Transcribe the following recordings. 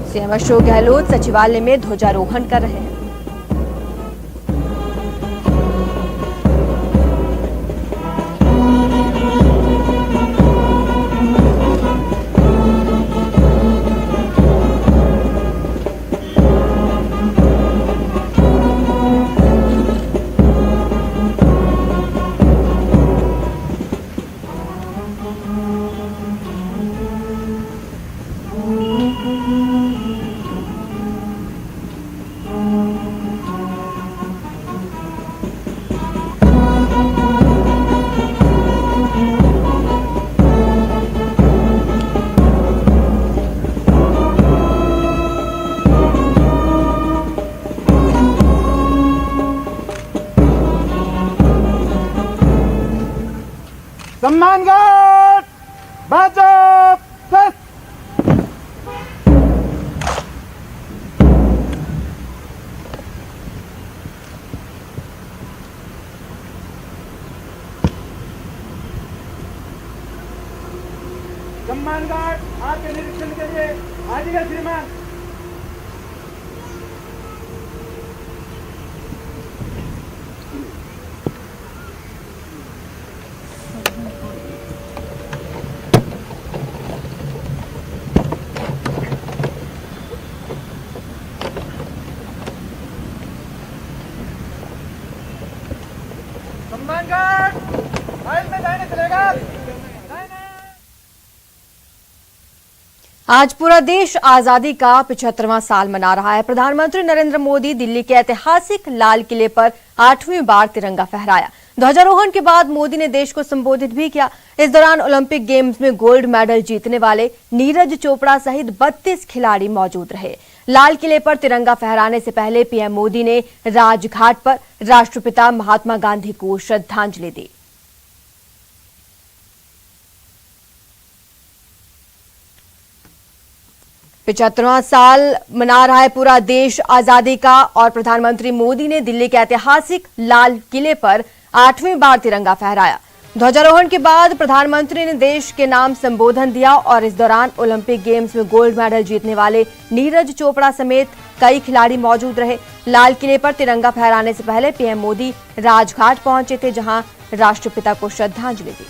CM Ashok Gehlot सचिवालय में ध्वजारोहण कर रहे हैं। सम्मान घाट भाजप सम्मान घाट आपके निरीक्षण के लिए आजिए श्रीमान। सम्मान घाट साइड में जाने चलेगा। आज पूरा देश आजादी का 75वां साल मना रहा है। प्रधानमंत्री नरेंद्र मोदी दिल्ली के ऐतिहासिक लाल किले पर 8वीं बार तिरंगा फहराया। ध्वजारोहण के बाद मोदी ने देश को संबोधित भी किया। इस दौरान ओलंपिक गेम्स में गोल्ड मेडल जीतने वाले नीरज चोपड़ा सहित 32 खिलाड़ी मौजूद रहे। लाल किले पर तिरंगा फहराने से पहले पीएम मोदी ने राजघाट पर राष्ट्रपिता महात्मा गांधी को श्रद्धांजलि दी। पचहत्तरवां साल मना रहा है पूरा देश आजादी का और प्रधानमंत्री मोदी ने दिल्ली के ऐतिहासिक लाल किले पर 8वीं बार तिरंगा फहराया। ध्वजारोहण के बाद प्रधानमंत्री ने देश के नाम संबोधन दिया और इस दौरान ओलंपिक गेम्स में गोल्ड मेडल जीतने वाले नीरज चोपड़ा समेत कई खिलाड़ी मौजूद रहे। लाल किले पर तिरंगा फहराने से पहले पीएम मोदी राजघाट पहुंचे थे, जहां राष्ट्रपिता को श्रद्धांजलि दी।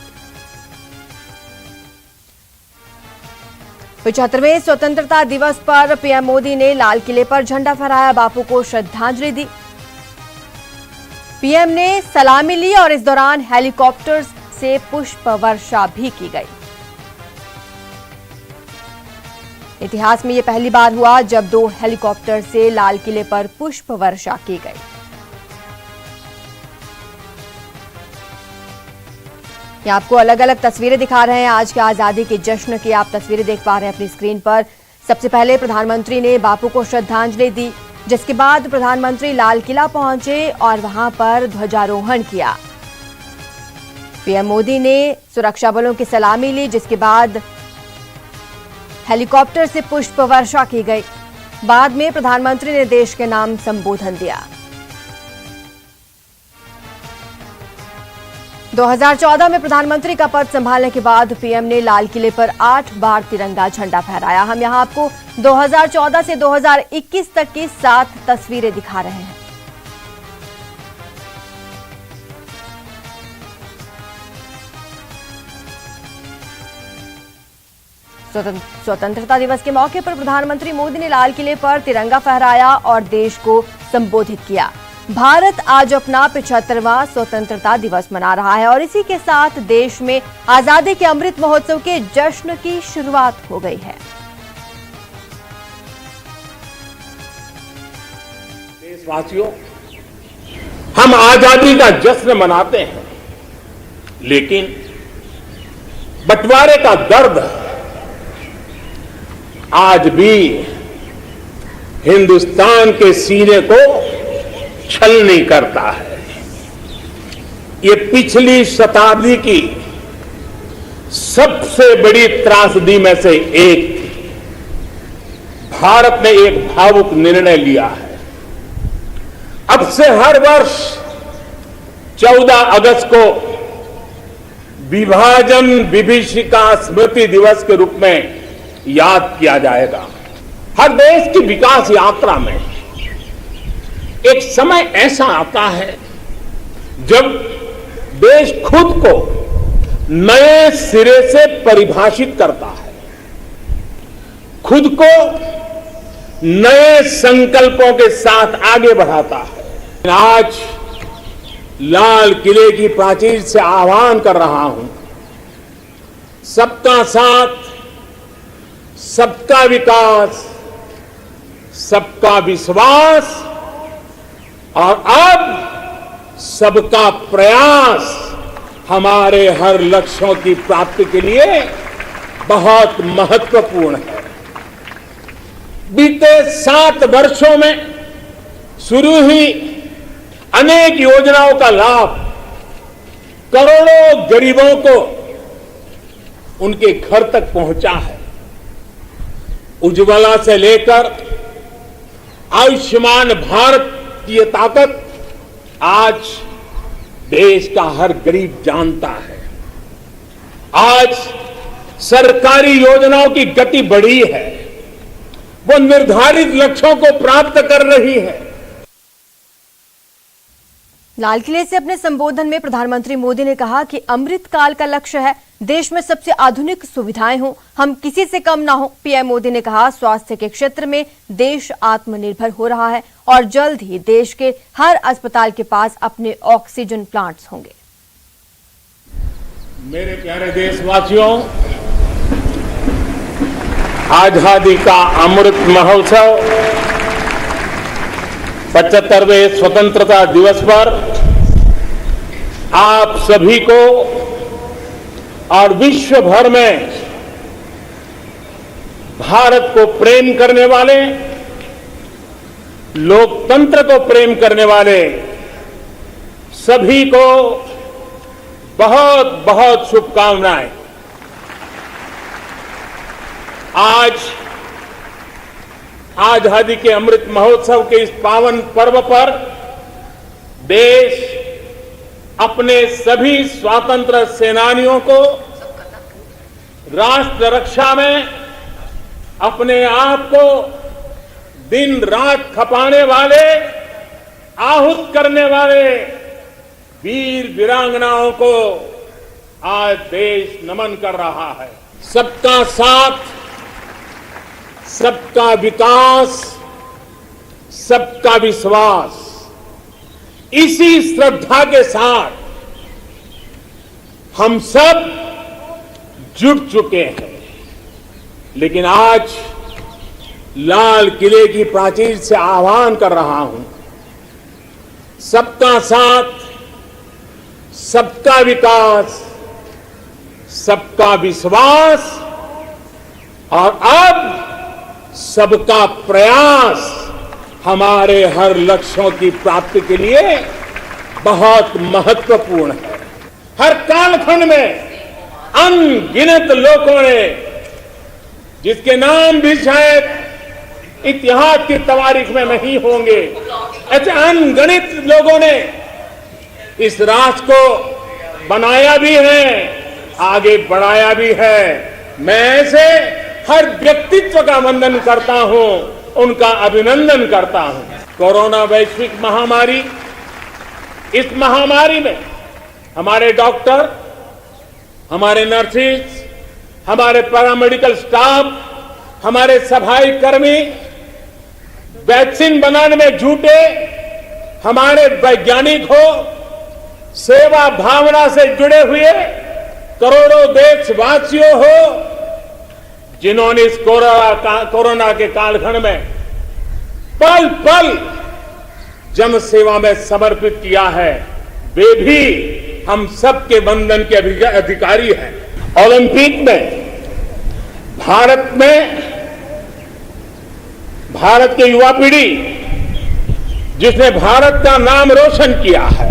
75वें स्वतंत्रता दिवस पर पीएम मोदी ने लाल किले पर झंडा फहराया, बापू को श्रद्धांजलि दी। पीएम ने सलामी ली और इस दौरान हेलीकॉप्टर से पुष्प वर्षा भी की गई। इतिहास में यह पहली बार हुआ जब 2 हेलीकॉप्टर से लाल किले पर पुष्प वर्षा की गई। ये आपको अलग अलग तस्वीरें दिखा रहे हैं। आज के आजादी के जश्न की आप तस्वीरें देख पा रहे हैं अपनी स्क्रीन पर। सबसे पहले प्रधानमंत्री ने बापू को श्रद्धांजलि दी, जिसके बाद प्रधानमंत्री लाल किला पहुंचे और वहां पर ध्वजारोहण किया। पीएम मोदी ने सुरक्षा बलों की सलामी ली, जिसके बाद हेलीकॉप्टर से पुष्प वर्षा की गई। बाद में प्रधानमंत्री ने देश के नाम संबोधन दिया। 2014 में प्रधानमंत्री का पद संभालने के बाद पीएम ने लाल किले पर 8 बार तिरंगा झंडा फहराया। हम यहां आपको 2014 से 2021 तक की 7 तस्वीरें दिखा रहे हैं। स्वतंत्रता दिवस के मौके पर प्रधानमंत्री मोदी ने लाल किले पर तिरंगा फहराया और देश को संबोधित किया। भारत आज अपना 75वां स्वतंत्रता दिवस मना रहा है और इसी के साथ देश में आजादी के अमृत महोत्सव के जश्न की शुरुआत हो गई है। देशवासियों, हम आजादी का जश्न मनाते हैं, लेकिन बंटवारे का दर्द आज भी हिंदुस्तान के सीने को छलनी करता है। ये पिछली शताब्दी की सबसे बड़ी त्रासदी में से एक थी। भारत ने एक भावुक निर्णय लिया है। अब से हर वर्ष 14 अगस्त को विभाजन विभीषिका स्मृति दिवस के रूप में याद किया जाएगा। हर देश की विकास यात्रा में एक समय ऐसा आता है जब देश खुद को नए सिरे से परिभाषित करता है, खुद को नए संकल्पों के साथ आगे बढ़ाता है। आज लाल किले की प्राचीर से आह्वान कर रहा हूं, सबका साथ, सबका विकास, सबका विश्वास और अब सबका प्रयास हमारे हर लक्ष्यों की प्राप्ति के लिए बहुत महत्वपूर्ण है। बीते 7 वर्षों में शुरू हुई अनेक योजनाओं का लाभ करोड़ों गरीबों को उनके घर तक पहुंचा है। उज्ज्वला से लेकर आयुष्मान भारत की ये ताकत आज देश का हर गरीब जानता है। आज सरकारी योजनाओं की गति बढ़ी है, वो निर्धारित लक्ष्यों को प्राप्त कर रही है। लाल किले से अपने संबोधन में प्रधानमंत्री मोदी ने कहा कि अमृत काल का लक्ष्य है देश में सबसे आधुनिक सुविधाएं हों, हम किसी से कम ना हो। पीएम मोदी ने कहा स्वास्थ्य के क्षेत्र में देश आत्मनिर्भर हो रहा है और जल्द ही देश के हर अस्पताल के पास अपने ऑक्सीजन प्लांट्स होंगे। मेरे प्यारे देशवासियों, आजादी का अमृत महोत्सव 75वें स्वतंत्रता दिवस पर आप सभी को और विश्व भर में भारत को प्रेम करने वाले, लोकतंत्र को प्रेम करने वाले सभी को बहुत बहुत शुभकामनाएं। आज आजादी के अमृत महोत्सव के इस पावन पर्व पर देश अपने सभी स्वतंत्र सेनानियों को राष्ट्र रक्षा में अपने आप को दिन रात खपाने वाले, आहूत करने वाले वीर वीरांगनाओं को आज देश नमन कर रहा है। सबका साथ, सबका विकास, सबका विश्वास, इसी श्रद्धा के साथ हम सब जुट चुके हैं। लेकिन आज लाल किले की प्राचीर से आह्वान कर रहा हूं, सबका साथ, सबका विकास, सबका विश्वास और अब सबका प्रयास हमारे हर लक्ष्यों की प्राप्ति के लिए बहुत महत्वपूर्ण है। हर कालखंड में अनगिनत लोगों ने, जिसके नाम भी शायद इतिहास की तवारीख में नहीं होंगे, ऐसे अनगिनत लोगों ने इस राष्ट्र को बनाया भी है, आगे बढ़ाया भी है। मैं ऐसे हर व्यक्तित्व का वंदन करता हूं, उनका अभिनंदन करता हूं। कोरोना वैश्विक महामारी, इस महामारी में हमारे डॉक्टर, हमारे नर्सेज, हमारे पैरामेडिकल स्टाफ, हमारे सफाई कर्मी वैक्सीन बनाने में जुटे, हमारे वैज्ञानिक हो, सेवा भावना से जुड़े हुए करोड़ों देशवासियों हो, जिन्होंने इस कोरोना के कालखंड में पल पल जन सेवा में समर्पित किया है, वे भी हम सबके वंदन के अधिकारी हैं। ओलंपिक में भारत के युवा पीढ़ी जिसने भारत का नाम रोशन किया है,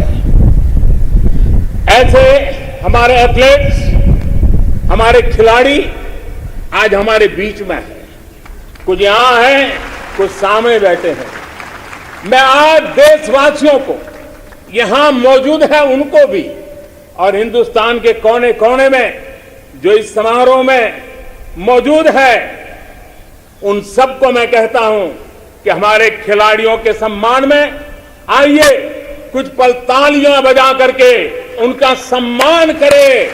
ऐसे हमारे एथलीट्स, हमारे खिलाड़ी आज हमारे बीच में है। कुछ यहां हैं, कुछ सामने बैठे हैं। मैं आज देशवासियों को, यहां मौजूद है उनको भी, और हिंदुस्तान के कोने कोने में जो इस समारोह में मौजूद है, उन सबको मैं कहता हूं कि हमारे खिलाड़ियों के सम्मान में आइए कुछ पल तालियां बजा करके उनका सम्मान करें।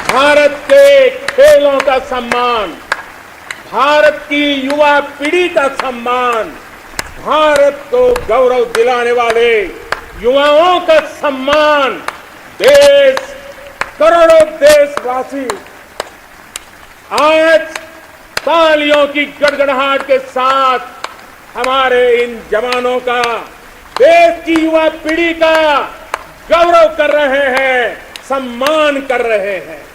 भारत के खेलों का सम्मान, भारत की युवा पीढ़ी का सम्मान, भारत को गौरव दिलाने वाले युवाओं का सम्मान, देश, करोड़ों देशवासी आज तालियों की गड़गड़ाहट के साथ हमारे इन जवानों का, देश की युवा पीढ़ी का गौरव कर रहे हैं, सम्मान कर रहे हैं।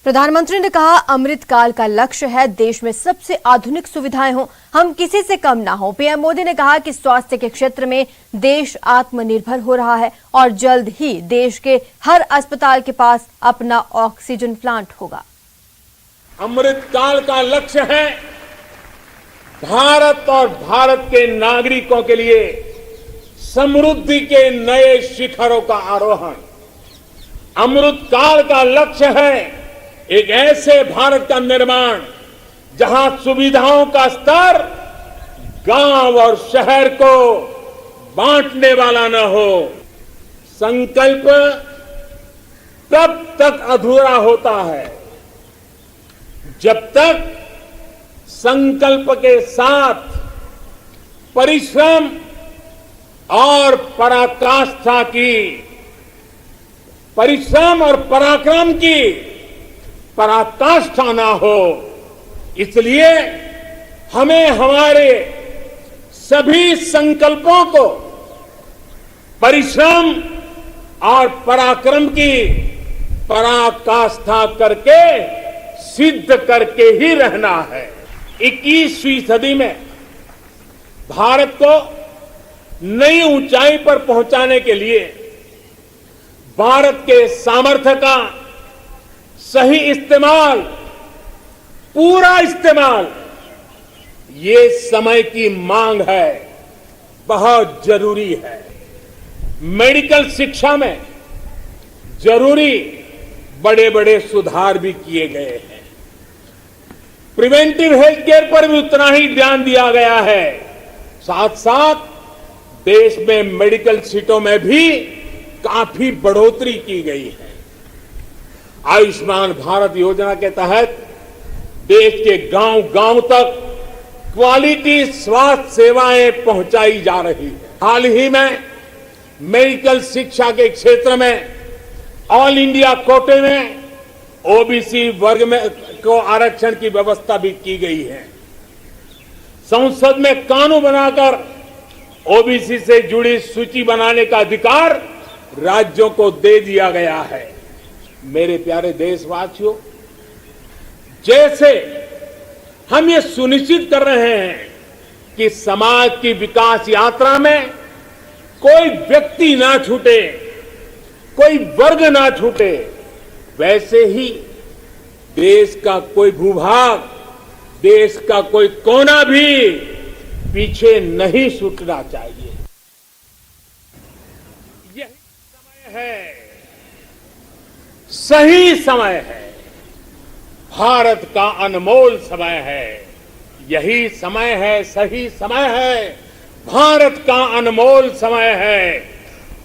प्रधानमंत्री ने कहा, अमृत काल का लक्ष्य है देश में सबसे आधुनिक सुविधाएं हों, हम किसी से कम ना हो। पीएम मोदी ने कहा कि स्वास्थ्य के क्षेत्र में देश आत्मनिर्भर हो रहा है और जल्द ही देश के हर अस्पताल के पास अपना ऑक्सीजन प्लांट होगा। अमृत काल का लक्ष्य है भारत और भारत के नागरिकों के लिए समृद्धि के नए शिखरों का आरोहण। अमृत काल का लक्ष्य है एक ऐसे भारत का निर्माण जहां सुविधाओं का स्तर गांव और शहर को बांटने वाला न हो। संकल्प तब तक अधूरा होता है जब तक संकल्प के साथ परिश्रम और पराकाष्ठा की, परिश्रम और पराक्रम की पराकाष्ठा ना हो। इसलिए हमें हमारे सभी संकल्पों को परिश्रम और पराक्रम की पराकाष्ठा करके सिद्ध करके ही रहना है। 21वीं सदी में भारत को नई ऊंचाई पर पहुंचाने के लिए भारत के सामर्थ्य का सही इस्तेमाल, पूरा इस्तेमाल, ये समय की मांग है, बहुत जरूरी है। मेडिकल शिक्षा में जरूरी बड़े बड़े सुधार भी किए गए हैं। प्रिवेंटिव हेल्थ केयर पर भी उतना ही ध्यान दिया गया है। साथ साथ देश में मेडिकल सीटों में भी काफी बढ़ोतरी की गई है। आयुष्मान भारत योजना के तहत देश के गांव-गांव तक क्वालिटी स्वास्थ्य सेवाएं पहुंचाई जा रही है। हाल ही में मेडिकल शिक्षा के क्षेत्र में ऑल इंडिया कोटे में ओबीसी वर्ग में को आरक्षण की व्यवस्था भी की गई है। संसद में कानून बनाकर ओबीसी से जुड़ी सूची बनाने का अधिकार राज्यों को दे दिया गया है। मेरे प्यारे देशवासियों, जैसे हम ये सुनिश्चित कर रहे हैं कि समाज की विकास यात्रा में कोई व्यक्ति ना छूटे, कोई वर्ग ना छूटे, वैसे ही देश का कोई भूभाग, देश का कोई कोना भी पीछे नहीं छूटना चाहिए। यही समय है, सही समय है, भारत का अनमोल समय है। यही समय है, सही समय है, भारत का अनमोल समय है।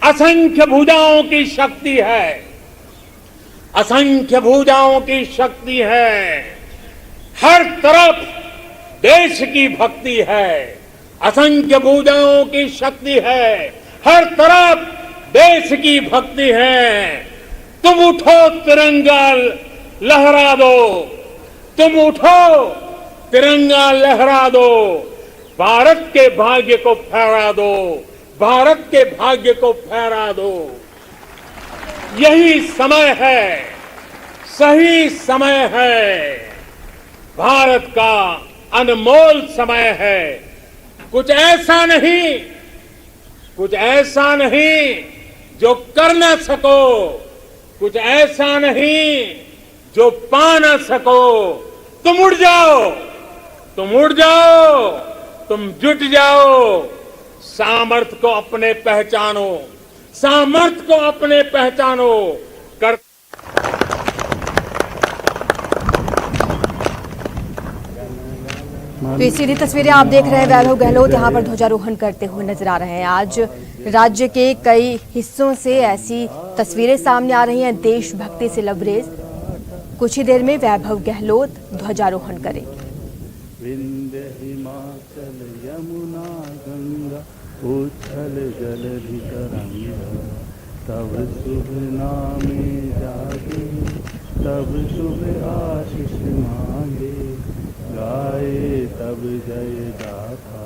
असंख्य भुजाओं की शक्ति है, असंख्य भुजाओं की शक्ति है। हर तरफ देश की भक्ति है, असंख्य भुजाओं की शक्ति है। हर तरफ देश की भक्ति है। तुम उठो तिरंगा लहरा दो, तुम उठो तिरंगा लहरा दो, भारत के भाग्य को फहरा दो, भारत के भाग्य को फहरा दो। यही समय है, सही समय है, भारत का अनमोल समय है। कुछ ऐसा नहीं, कुछ ऐसा नहीं जो कर ना सको, कुछ ऐसा नहीं जो पा ना सको। तुम उड़ जाओ, तुम उड़ जाओ, तुम जुट जाओ। सामर्थ्य को अपने पहचानो, सामर्थ्य को अपने पहचानो। कर तो ये सीधी तस्वीरें आप देख रहे हैं। वैभव गहलोत यहाँ पर ध्वजारोहण करते हुए नजर आ रहे हैं। आज राज्य के कई हिस्सों से ऐसी तस्वीरें सामने आ रही हैं, देशभक्ति से लबरेज। कुछ ही देर में वैभव गहलोत ध्वजारोहण करेंगे। विंध्य हिमाचल यमुना गंगा उच्छल जलधि तरंगा, तब शुभ नामे जागे, तब शुभ आशीष मांगे, गाए तब जय गाथा,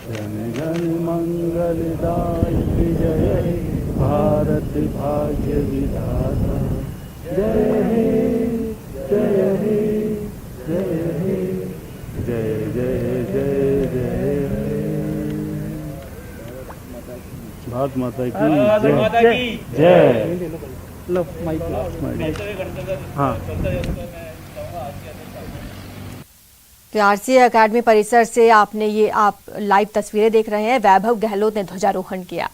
जन गण मंगलदायक जय हे, भारत भाग्य विधाता, जय हे जय हे जय हे, जय जय जय जय हे। भारत माता की जय। लो माइक हाँ। तो आरसीए एकेडमी परिसर से आपने ये आप लाइव तस्वीरें देख रहे हैं। वैभव गहलोत ने ध्वजारोहण किया।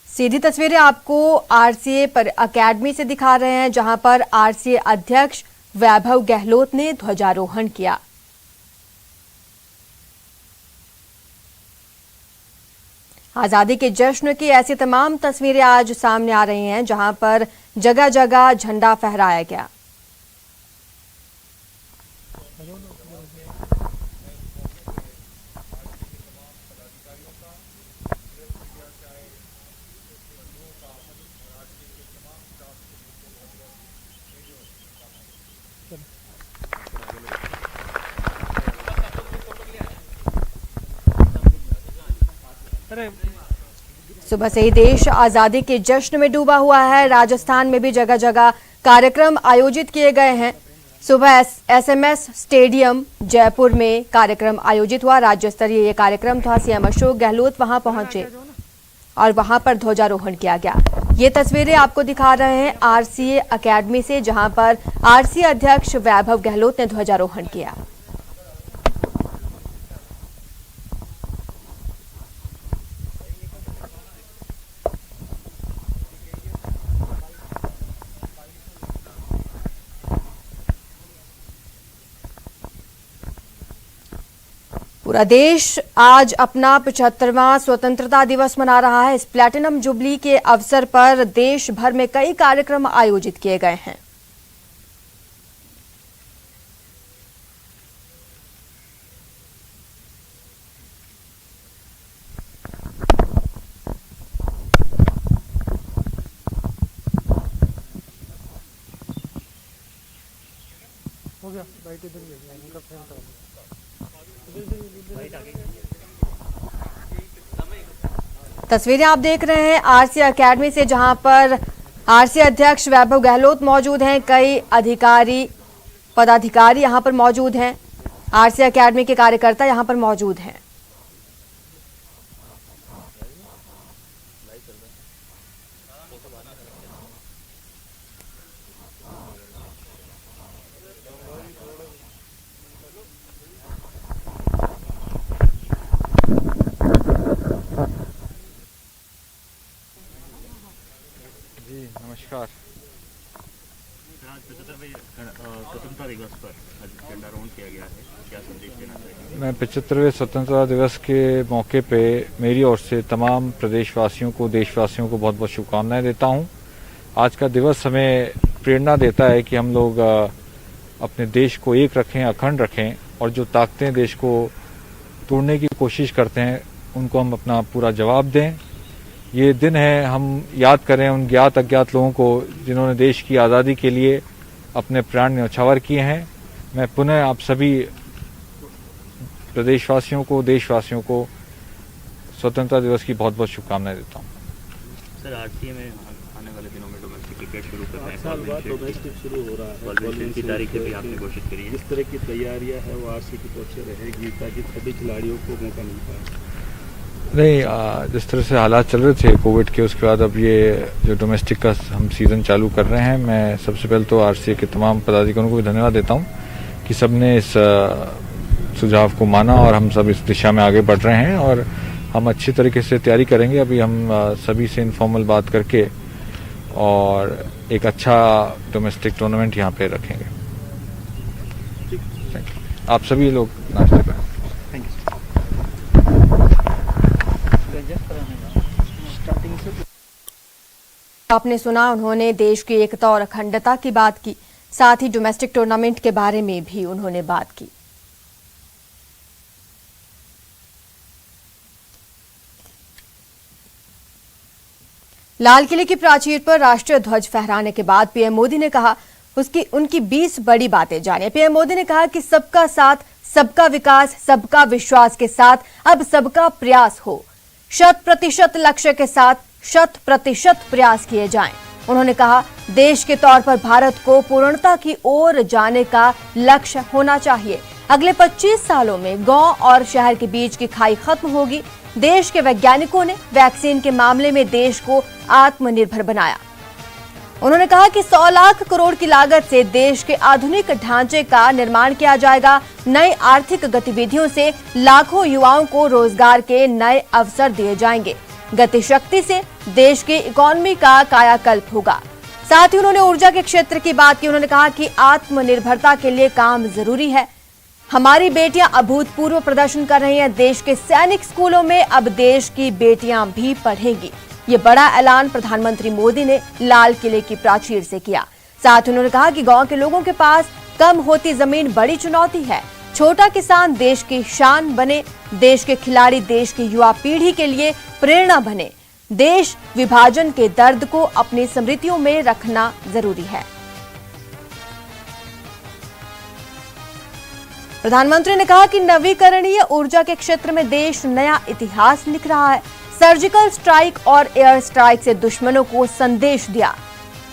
सीधी तस्वीरें आपको आरसीए एकेडमी से दिखा रहे हैं, जहां पर आरसीए अध्यक्ष वैभव गहलोत ने ध्वजारोहण किया। आजादी के जश्न की ऐसी तमाम तस्वीरें आज सामने आ रही हैं, जहां पर जगह जगह झंडा फहराया गया। सुबह से ही देश आजादी के जश्न में डूबा हुआ है। राजस्थान में भी जगह जगह कार्यक्रम आयोजित किए गए हैं। सुबह एसएमएस स्टेडियम जयपुर में कार्यक्रम आयोजित हुआ। राज्य स्तरीय ये कार्यक्रम था। सीएम अशोक गहलोत वहां पहुंचे और वहां पर ध्वजारोहण किया गया। ये तस्वीरें आपको दिखा रहे हैं आरसीए एकेडमी से, जहां पर आरसीए अध्यक्ष वैभव गहलोत ने ध्वजारोहण किया। पूरा देश आज अपना 75वां स्वतंत्रता दिवस मना रहा है। इस प्लैटिनम जुबली के अवसर पर देश भर में कई कार्यक्रम आयोजित किए गए हैं। हो गया लाइट इधर ही है, इनका फैन था। तस्वीरें आप देख रहे हैं आरसीए एकेडमी से, जहां पर आरसीए अध्यक्ष वैभव गहलोत मौजूद हैं। कई अधिकारी पदाधिकारी यहां पर मौजूद हैं। आरसीए एकेडमी के कार्यकर्ता यहां पर मौजूद हैं। जी नमस्कार। स्वतंत्रता दिवस पर झंडारोहण किया गया है, क्या संदेश देना चाहिए? मैं 75वें स्वतंत्रता दिवस के मौके पे मेरी ओर से तमाम प्रदेशवासियों को, देशवासियों को बहुत बहुत शुभकामनाएं देता हूं। आज का दिवस हमें प्रेरणा देता है कि हम लोग अपने देश को एक रखें, अखंड रखें, और जो ताकतें देश को तोड़ने की कोशिश करते हैं उनको हम अपना पूरा जवाब दें। ये दिन है, हम याद करें उन ज्ञात अज्ञात लोगों को जिन्होंने देश की आज़ादी के लिए अपने प्राण न्यौछावर किए हैं। मैं पुनः आप सभी प्रदेशवासियों को, देशवासियों को स्वतंत्रता दिवस की बहुत बहुत शुभकामनाएं देता हूँ। सर, आरसीए में आने वाले दिनों में डोमेस्टिक क्रिकेट शुरू करना है, साल बाद डोमेस्टिक शुरू हो रहा है। कॉन्वेंशन की तारीखें भी आपने घोषित करी है। किस तरह की तैयारियां है वो आरसीए की तरफ से रहेगी ताकि सभी खिलाड़ियों को मौका मिल पाए? नहीं, जिस तरह से हालात चल रहे थे कोविड के, उसके बाद अब ये जो डोमेस्टिक का हम सीज़न चालू कर रहे हैं, मैं सबसे पहले तो आरसीए के तमाम पदाधिकारियों को भी धन्यवाद देता हूँ कि सबने इस सुझाव को माना और हम सब इस दिशा में आगे बढ़ रहे हैं और हम अच्छी तरीके से तैयारी करेंगे। अभी हम सभी से इनफॉर्मल बात करके और एक अच्छा डोमेस्टिक टूर्नामेंट यहाँ पे रखेंगे। आप सभी लोग नाश्ते करें। आपने सुना, उन्होंने देश की एकता और अखंडता की बात की, साथ ही डोमेस्टिक टूर्नामेंट के बारे में भी उन्होंने बात की। लाल किले की प्राचीर पर राष्ट्रीय ध्वज फहराने के बाद पीएम मोदी ने कहा उनकी 20 बड़ी बातें जानिए। पीएम मोदी ने कहा कि सबका साथ, सबका विकास, सबका विश्वास के साथ अब सबका प्रयास हो। 100% लक्ष्य के साथ 100% प्रयास किए जाएं। उन्होंने कहा देश के तौर पर भारत को पूर्णता की ओर जाने का लक्ष्य होना चाहिए। अगले 25 सालों में गांव और शहर के बीच की खाई खत्म होगी। देश के वैज्ञानिकों ने वैक्सीन के मामले में देश को आत्मनिर्भर बनाया। उन्होंने कहा कि 100 लाख करोड़ की लागत से देश के आधुनिक ढांचे का निर्माण किया जाएगा। नई आर्थिक गतिविधियों से लाखों युवाओं को रोजगार के नए अवसर दिए जाएंगे। गति शक्ति से देश की इकोनॉमी का कायाकल्प होगा। साथ ही उन्होंने ऊर्जा के क्षेत्र की बात की। उन्होंने कहा कि आत्मनिर्भरता के लिए काम जरूरी है। हमारी बेटियां अभूतपूर्व प्रदर्शन कर रही हैं। देश के सैनिक स्कूलों में अब देश की बेटियां भी पढ़ेंगी। ये बड़ा ऐलान प्रधानमंत्री मोदी ने लाल किले की प्राचीर से किया। साथ ही उन्होंने कहा कि गांव के लोगों के पास कम होती जमीन बड़ी चुनौती है। छोटा किसान देश की शान बने, देश के खिलाड़ी देश की युवा पीढ़ी के लिए प्रेरणा बने। देश विभाजन के दर्द को अपनी स्मृतियों में रखना जरूरी है। प्रधानमंत्री ने कहा कि नवीकरणीय ऊर्जा के क्षेत्र में देश नया इतिहास लिख रहा है। सर्जिकल स्ट्राइक और एयर स्ट्राइक से दुश्मनों को संदेश दिया।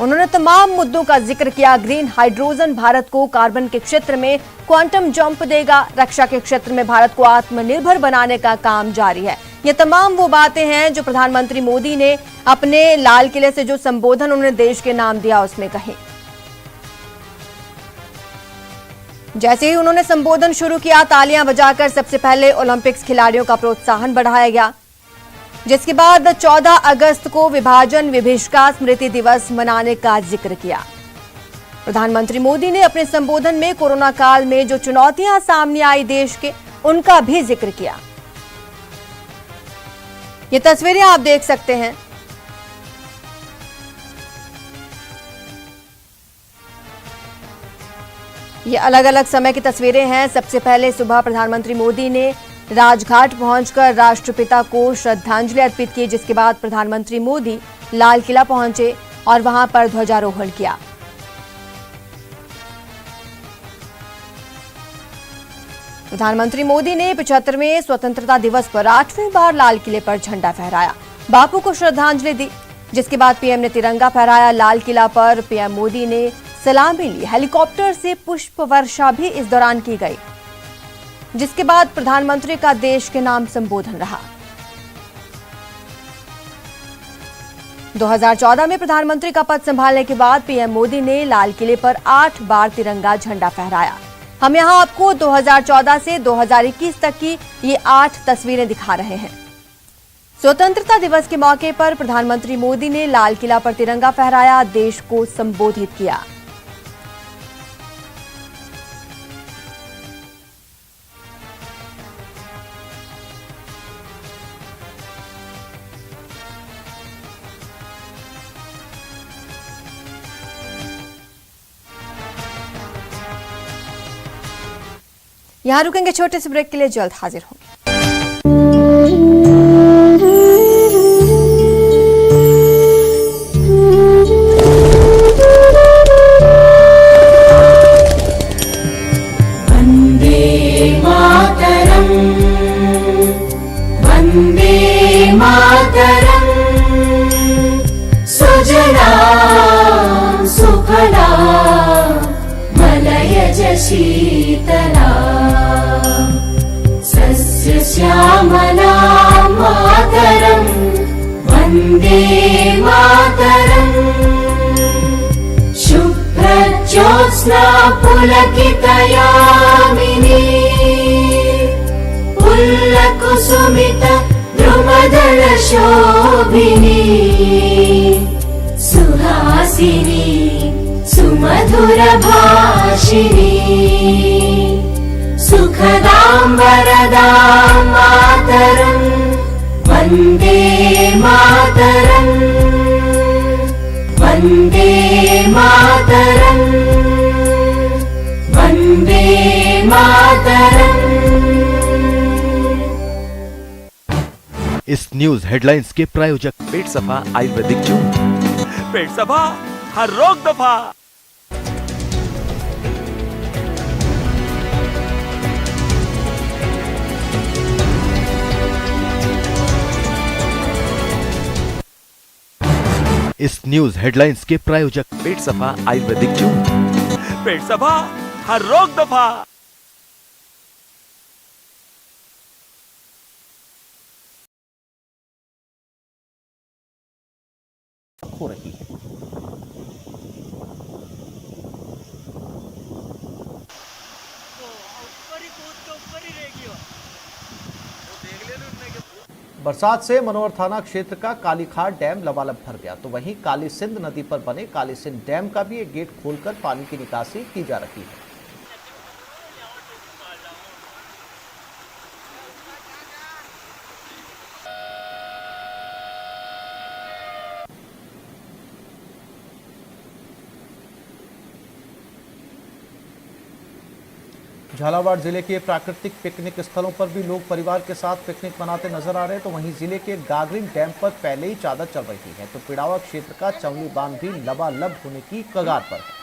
उन्होंने तमाम मुद्दों का जिक्र किया। ग्रीन हाइड्रोजन भारत को कार्बन के क्षेत्र में क्वांटम जंप देगा। रक्षा के क्षेत्र में भारत को आत्मनिर्भर बनाने का काम जारी है। ये तमाम वो बातें हैं जो प्रधानमंत्री मोदी ने अपने लाल किले से जो संबोधन उन्होंने देश के नाम दिया उसमें कहे। जैसे ही उन्होंने संबोधन शुरू किया, तालियां बजाकर सबसे पहले ओलंपिक्स खिलाड़ियों का प्रोत्साहन बढ़ाया गया, जिसके बाद 14 अगस्त को विभाजन विभीषिका स्मृति दिवस मनाने का जिक्र किया। प्रधानमंत्री मोदी ने अपने संबोधन में कोरोना काल में जो चुनौतियां सामने आई देश के, उनका भी जिक्र किया। ये तस्वीरें आप देख सकते हैं। ये अलग अलग समय की तस्वीरें हैं। सबसे पहले सुबह प्रधानमंत्री मोदी ने राजघाट पहुंचकर राष्ट्रपिता को श्रद्धांजलि अर्पित की, जिसके बाद प्रधानमंत्री मोदी लाल किला पहुंचे और वहां पर ध्वजारोहण किया। प्रधानमंत्री मोदी ने 75वें स्वतंत्रता दिवस पर 8वीं बार लाल किले पर झंडा फहराया, बापू को श्रद्धांजलि दी, जिसके बाद पीएम ने तिरंगा फहराया। लाल किला पर पीएम मोदी ने सलामी ली। हेलीकॉप्टर से पुष्प वर्षा भी इस दौरान की गई, जिसके बाद प्रधानमंत्री का देश के नाम संबोधन रहा। 2014 में प्रधानमंत्री का पद संभालने के बाद पीएम मोदी ने लाल किले पर 8 बार तिरंगा झंडा फहराया। हम यहां आपको 2014 से 2021 तक की ये 8 तस्वीरें दिखा रहे हैं। स्वतंत्रता दिवस के मौके पर प्रधानमंत्री मोदी ने लाल किला पर तिरंगा फहराया, देश को संबोधित किया। यहां रुकेंगे छोटे से ब्रेक के लिए, जल्द हाजिर होंगे। वंदे मातरम, वंदे मातरम, सुजला सुफला मलयज शीतला सस्य श्यामला मातरम, वंदे मातरम, शुभ्रज्योत्स्ना पुलकितयामिनी, पुल्लकुसुमित द्रुमदल शोभिनी, सुहा सुहासिनी सुमधुरभाषिणी सुखदां वरदां मातरं वन्दे मातरं वन्दे मातरं वन्दे मातरम्। इस न्यूज हेडलाइंस के प्रायोजक पेट सफा आयुर्वेदिक जून। पेट सफा हर रोग दफा। इस न्यूज हेडलाइंस के प्रायोजक पेट सफा आयुर्वेदिक जून। पेट सफा हर रोग दफा। हो रही है। बरसात से मनोहर थाना क्षेत्र का कालीखाड़ डैम लबालब भर गया, तो वहीं काली सिंध नदी पर बने काली सिंध डैम का भी एक गेट खोलकर पानी की निकासी की जा रही है। झालावाड़ जिले के प्राकृतिक पिकनिक स्थलों पर भी लोग परिवार के साथ पिकनिक मनाते नजर आ रहे हैं, तो वहीं जिले के गागरिन डैम पर पहले ही चादर चल रही है, तो पिड़ावा क्षेत्र का चमली बांध भी लबालब होने की कगार पर है।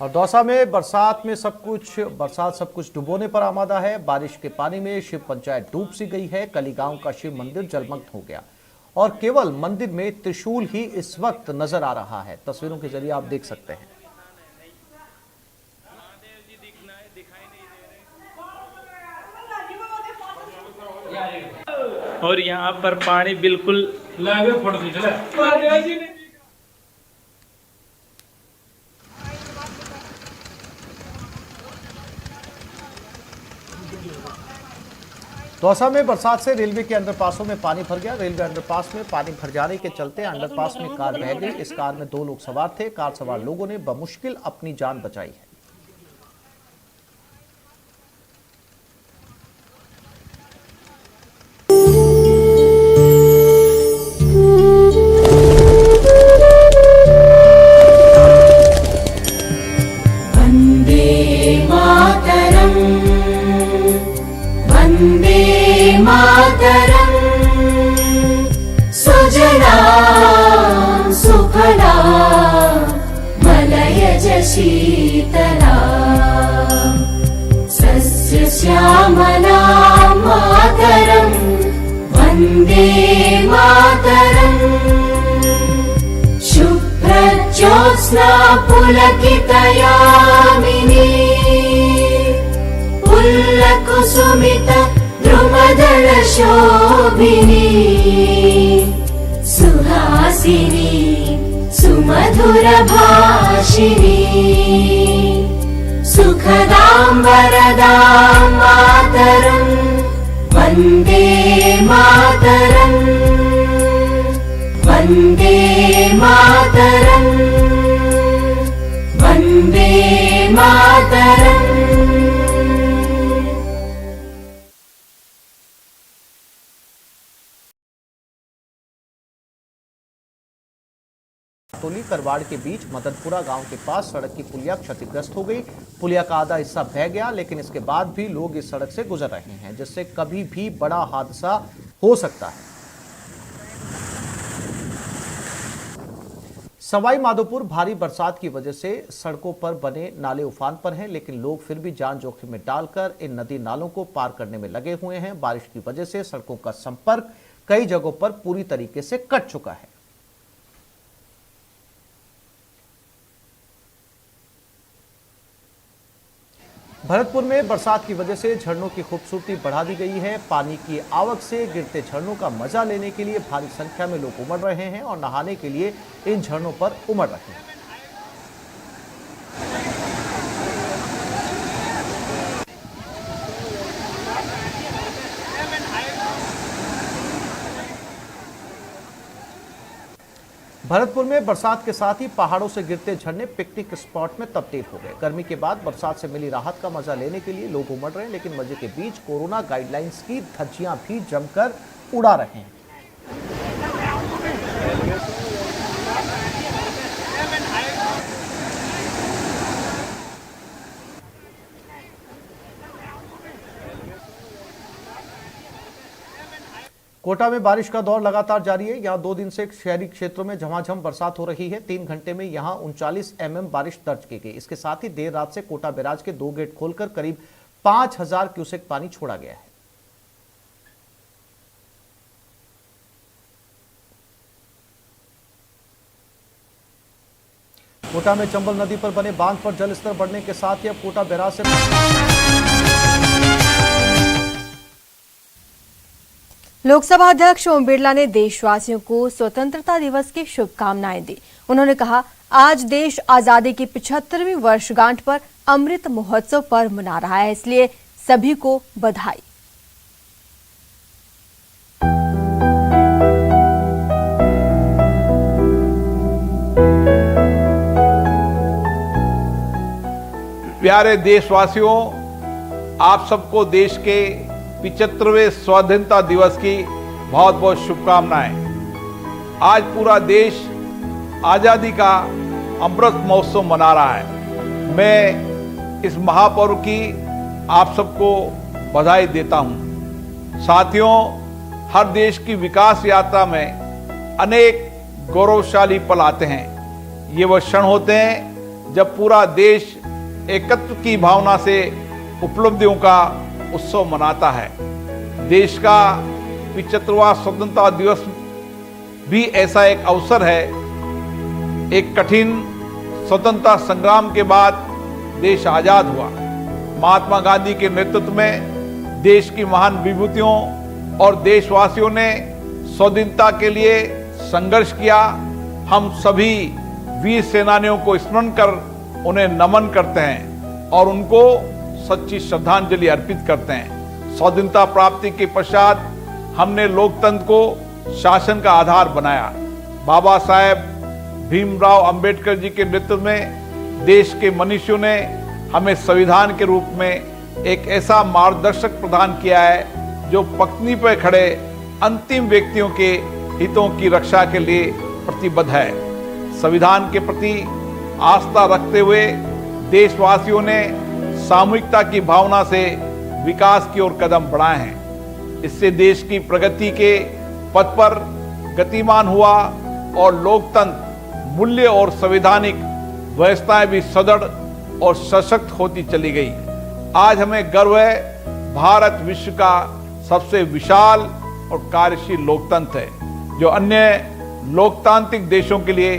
और दौसा में बरसात सब कुछ डुबोने पर आमादा है। बारिश के पानी में शिव पंचायत डूब सी गई है। कली गांव का शिव मंदिर जलमग्न हो गया और केवल मंदिर में त्रिशूल ही इस वक्त नजर आ रहा है। तस्वीरों के जरिए आप देख सकते हैं। और यहाँ पर पानी बिल्कुल दौसा में बरसात से रेलवे के अंडरपासों में पानी भर गया। रेलवे अंडरपास में पानी भर जाने के चलते अंडरपास में कार बह गई। इस कार में 2 लोग सवार थे। कार सवार लोगों ने बमुश्किल अपनी जान बचाई है। शीतला सस्य श्यामला मातरं वन्दे मातरं शुभ्रज्योत्स्ना पुलकितयामिनी पुल्लकुसुमित द्रुमदल शोभिनी सुहासिनी सुमधुरभाषिणी सुखदां वरदां मातरं वन्दे मातरं वन्दे मातरं वन्दे मातरम्। करवाड़ के बीच मदनपुरा गांव के पास सड़क की पुलिया क्षतिग्रस्त हो गई। पुलिया का आधा हिस्सा बह गया, लेकिन इसके बाद भी लोग इस सड़क से गुजर रहे हैं, जिससे कभी भी बड़ा हादसा हो सकता है। सवाई माधोपुर भारी बरसात की वजह से सड़कों पर बने नाले उफान पर हैं, लेकिन लोग फिर भी जान जोखिम में डालकर इन नदी नालों को पार करने में लगे हुए हैं। बारिश की वजह से सड़कों का संपर्क कई जगहों पर पूरी तरीके से कट चुका है। भरतपुर में बरसात की वजह से झरनों की खूबसूरती बढ़ा दी गई है। पानी की आवक से गिरते झरनों का मजा लेने के लिए भारी संख्या में लोग उमड़ रहे हैं और नहाने के लिए इन झरनों पर उमड़ रहे हैं। भरतपुर में बरसात के साथ ही पहाड़ों से गिरते झरने पिकनिक स्पॉट में तब्दील हो गए। गर्मी के बाद बरसात से मिली राहत का मजा लेने के लिए लोग उमड़ रहे हैं, लेकिन मजे के बीच कोरोना गाइडलाइंस की धज्जियां भी जमकर उड़ा रहे हैं। कोटा में बारिश का दौर लगातार जारी है। यहां 2 दिन से शहरी क्षेत्रों में झमाझम बरसात हो रही है। 3 घंटे में यहां 39 mm बारिश दर्ज की गई। इसके साथ ही देर रात से कोटा बैराज के 2 गेट खोलकर करीब 5000 क्यूसेक पानी छोड़ा गया है। कोटा में चंबल नदी पर बने बांध पर जलस्तर बढ़ने के साथ ही अब कोटा बैराज से लोकसभा अध्यक्ष ओम बिरला ने देशवासियों को स्वतंत्रता दिवस की शुभकामनाएं दी। उन्होंने कहा, आज देश आजादी की 75वीं वर्षगांठ पर अमृत महोत्सव पर्व मना रहा है, इसलिए सभी को बधाई। प्यारे देशवासियों, आप सबको देश के 75वें स्वाधीनता दिवस की बहुत बहुत शुभकामनाएं। आज पूरा देश आज़ादी का अमृत महोत्सव मना रहा है। मैं इस महापर्व की आप सबको बधाई देता हूं। साथियों, हर देश की विकास यात्रा में अनेक गौरवशाली पल आते हैं। ये वह क्षण होते हैं जब पूरा देश एकत्व की भावना से उपलब्धियों का उत्सव मनाता है। देश का 75वां स्वतंत्रता दिवस भी ऐसा एक अवसर है। एक कठिन स्वतंत्रता संग्राम के बाद देश आजाद हुआ। महात्मा गांधी के नेतृत्व में देश की महान विभूतियों और देशवासियों ने स्वाधीनता के लिए संघर्ष किया। हम सभी वीर सेनानियों को स्मरण कर उन्हें नमन करते हैं और उनको सच्ची श्रद्धांजलि अर्पित करते हैं। स्वाधीनता प्राप्ति के पश्चात हमने लोकतंत्र को शासन का आधार बनाया। बाबा साहेब भीमराव अंबेडकर जी के नेतृत्व में देश के मनुष्यों ने हमें संविधान के रूप में एक ऐसा मार्गदर्शक प्रदान किया है जो पंक्ति पर खड़े अंतिम व्यक्तियों के हितों की रक्षा के लिए प्रतिबद्ध है। संविधान के प्रति आस्था रखते हुए देशवासियों ने सामूहिकता की भावना से विकास की ओर कदम बढ़ाए हैं। इससे देश की प्रगति के पथ पर गतिमान हुआ और लोकतंत्र मूल्य और संवैधानिक व्यवस्थाएं भी सदृढ़ और सशक्त होती चली गई। आज हमें गर्व है, भारत विश्व का सबसे विशाल और कार्यशील लोकतंत्र है जो अन्य लोकतांत्रिक देशों के लिए